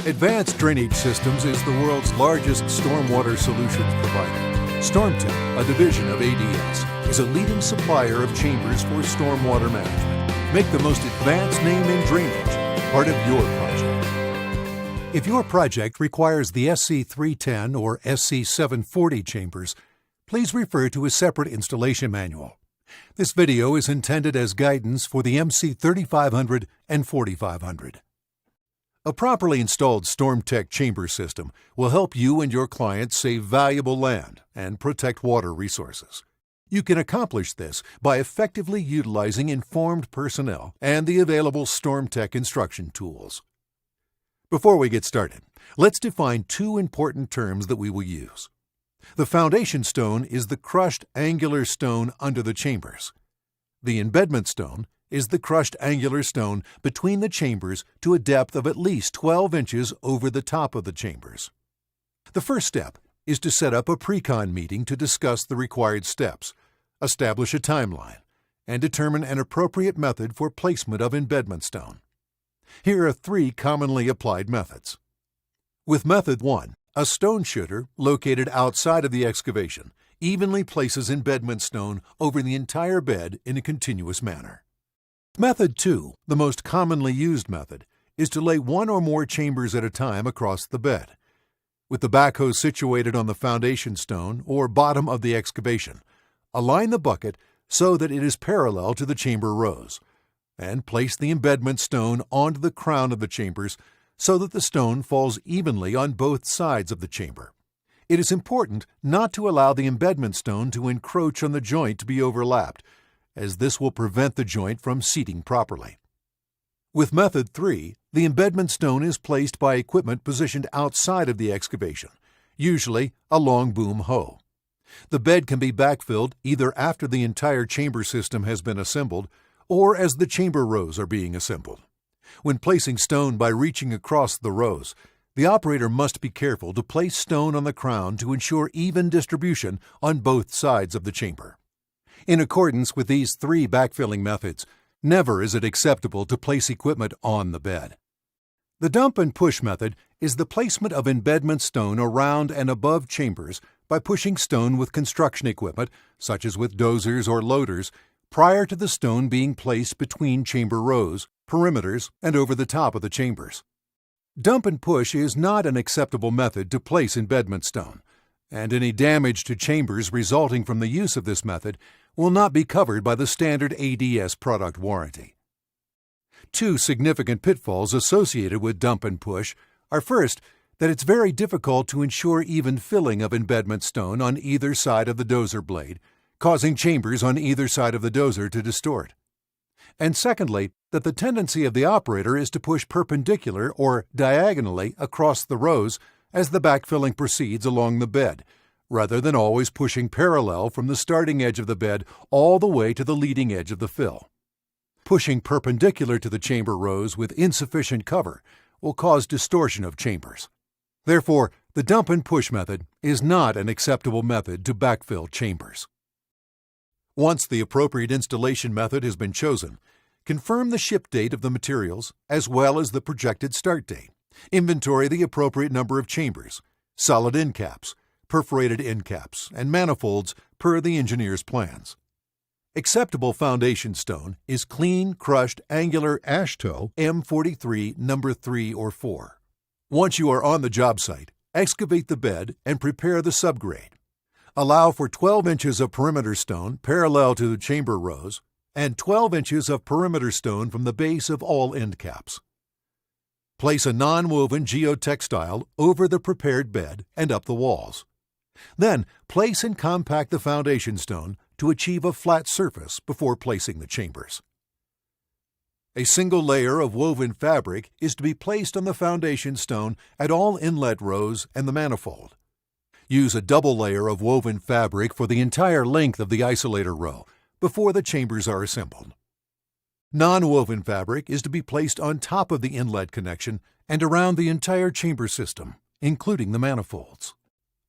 Advanced Drainage Systems is the world's largest stormwater solutions provider. StormTech, a division of ADS, is a leading supplier of chambers for stormwater management. Make the most advanced name in drainage part of your project. If your project requires the SC310 or SC740 chambers, please refer to a separate installation manual. This video is intended as guidance for the MC3500 and 4500. A properly installed StormTech chamber system will help you and your clients save valuable land and protect water resources. You can accomplish this by effectively utilizing informed personnel and the available StormTech instruction tools. Before we get started, let's define two important terms that we will use. The foundation stone is the crushed angular stone under the chambers. The embedment stone is the crushed angular stone between the chambers to a depth of at least 12 inches over the top of the chambers. The first step is to set up a pre-con meeting to discuss the required steps, establish a timeline, and determine an appropriate method for placement of embedment stone. Here are three commonly applied methods. With Method 1, a stone shooter located outside of the excavation evenly places embedment stone over the entire bed in a continuous manner. Method 2, the most commonly used method, is to lay one or more chambers at a time across the bed. With the backhoe situated on the foundation stone or bottom of the excavation, align the bucket so that it is parallel to the chamber rows, and place the embedment stone onto the crown of the chambers so that the stone falls evenly on both sides of the chamber. It is important not to allow the embedment stone to encroach on the joint to be overlapped, as this will prevent the joint from seating properly. With Method 3, the embedment stone is placed by equipment positioned outside of the excavation, usually a long boom hoe. The bed can be backfilled either after the entire chamber system has been assembled or as the chamber rows are being assembled. When placing stone by reaching across the rows, the operator must be careful to place stone on the crown to ensure even distribution on both sides of the chamber. In accordance with these three backfilling methods, never is it acceptable to place equipment on the bed. The dump and push method is the placement of embedment stone around and above chambers by pushing stone with construction equipment, such as with dozers or loaders, prior to the stone being placed between chamber rows, perimeters, and over the top of the chambers. Dump and push is not an acceptable method to place embedment stone, and any damage to chambers resulting from the use of this method will not be covered by the standard ADS product warranty. Two significant pitfalls associated with dump and push are first, that it's very difficult to ensure even filling of embedment stone on either side of the dozer blade, causing chambers on either side of the dozer to distort. And secondly, that the tendency of the operator is to push perpendicular or diagonally across the rows as the backfilling proceeds along the bed, rather than always pushing parallel from the starting edge of the bed all the way to the leading edge of the fill. Pushing perpendicular to the chamber rows with insufficient cover will cause distortion of chambers. Therefore, the dump and push method is not an acceptable method to backfill chambers. Once the appropriate installation method has been chosen, confirm the ship date of the materials as well as the projected start date. Inventory the appropriate number of chambers, solid end caps, perforated end caps, and manifolds per the engineer's plans. Acceptable foundation stone is clean, crushed, angular ash toe M43 number 3 or 4. Once you are on the job site, excavate the bed and prepare the subgrade. Allow for 12 inches of perimeter stone parallel to the chamber rows and 12 inches of perimeter stone from the base of all end caps. Place a non-woven geotextile over the prepared bed and up the walls. Then, place and compact the foundation stone to achieve a flat surface before placing the chambers. A single layer of woven fabric is to be placed on the foundation stone at all inlet rows and the manifold. Use a double layer of woven fabric for the entire length of the isolator row before the chambers are assembled. Non-woven fabric is to be placed on top of the inlet connection and around the entire chamber system, including the manifolds.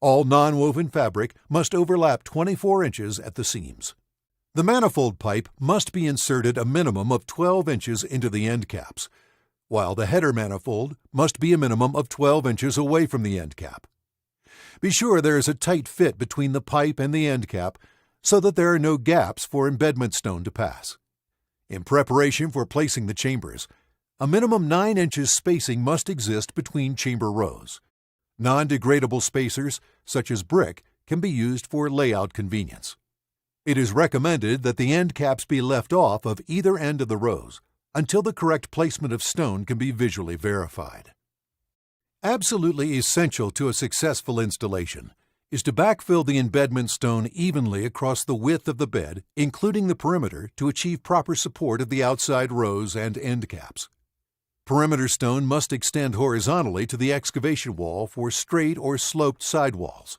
All non-woven fabric must overlap 24 inches at the seams. The manifold pipe must be inserted a minimum of 12 inches into the end caps, while the header manifold must be a minimum of 12 inches away from the end cap. Be sure there is a tight fit between the pipe and the end cap so that there are no gaps for embedment stone to pass. In preparation for placing the chambers, a minimum 9 inches spacing must exist between chamber rows. Non-degradable spacers, such as brick, can be used for layout convenience. It is recommended that the end caps be left off of either end of the rows until the correct placement of stone can be visually verified. Absolutely essential to a successful installation is to backfill the embedment stone evenly across the width of the bed, including the perimeter, to achieve proper support of the outside rows and end caps. Perimeter stone must extend horizontally to the excavation wall for straight or sloped sidewalls.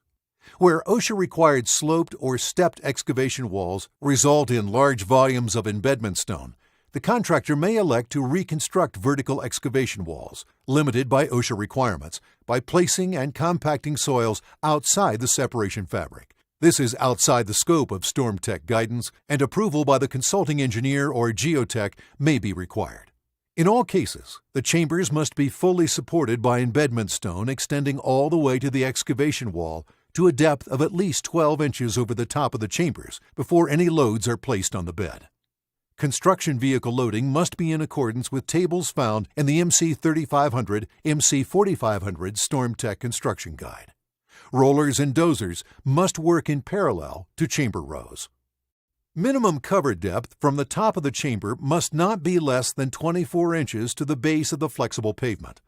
Where OSHA-required sloped or stepped excavation walls result in large volumes of embedment stone, the contractor may elect to reconstruct vertical excavation walls, limited by OSHA requirements, by placing and compacting soils outside the separation fabric. This is outside the scope of StormTech guidance, and approval by the consulting engineer or geotech may be required. In all cases, the chambers must be fully supported by embedment stone extending all the way to the excavation wall to a depth of at least 12 inches over the top of the chambers before any loads are placed on the bed. Construction vehicle loading must be in accordance with tables found in the MC 3500, MC 4500 StormTech construction guide. Rollers and dozers must work in parallel to chamber rows. Minimum cover depth from the top of the chamber must not be less than 24 inches to the base of the flexible pavement.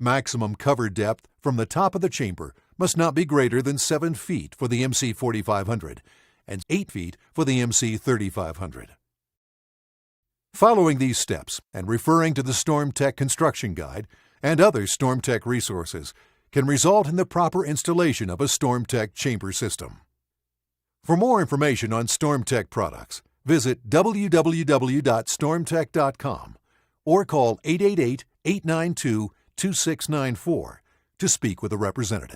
Maximum cover depth from the top of the chamber must not be greater than 7 feet for the MC 4500 and 8 feet for the MC 3500. Following these steps and referring to the StormTech construction guide and other StormTech resources can result in the proper installation of a StormTech chamber system. For more information on StormTech products, visit www.stormtech.com or call 888-892-2694 to speak with a representative.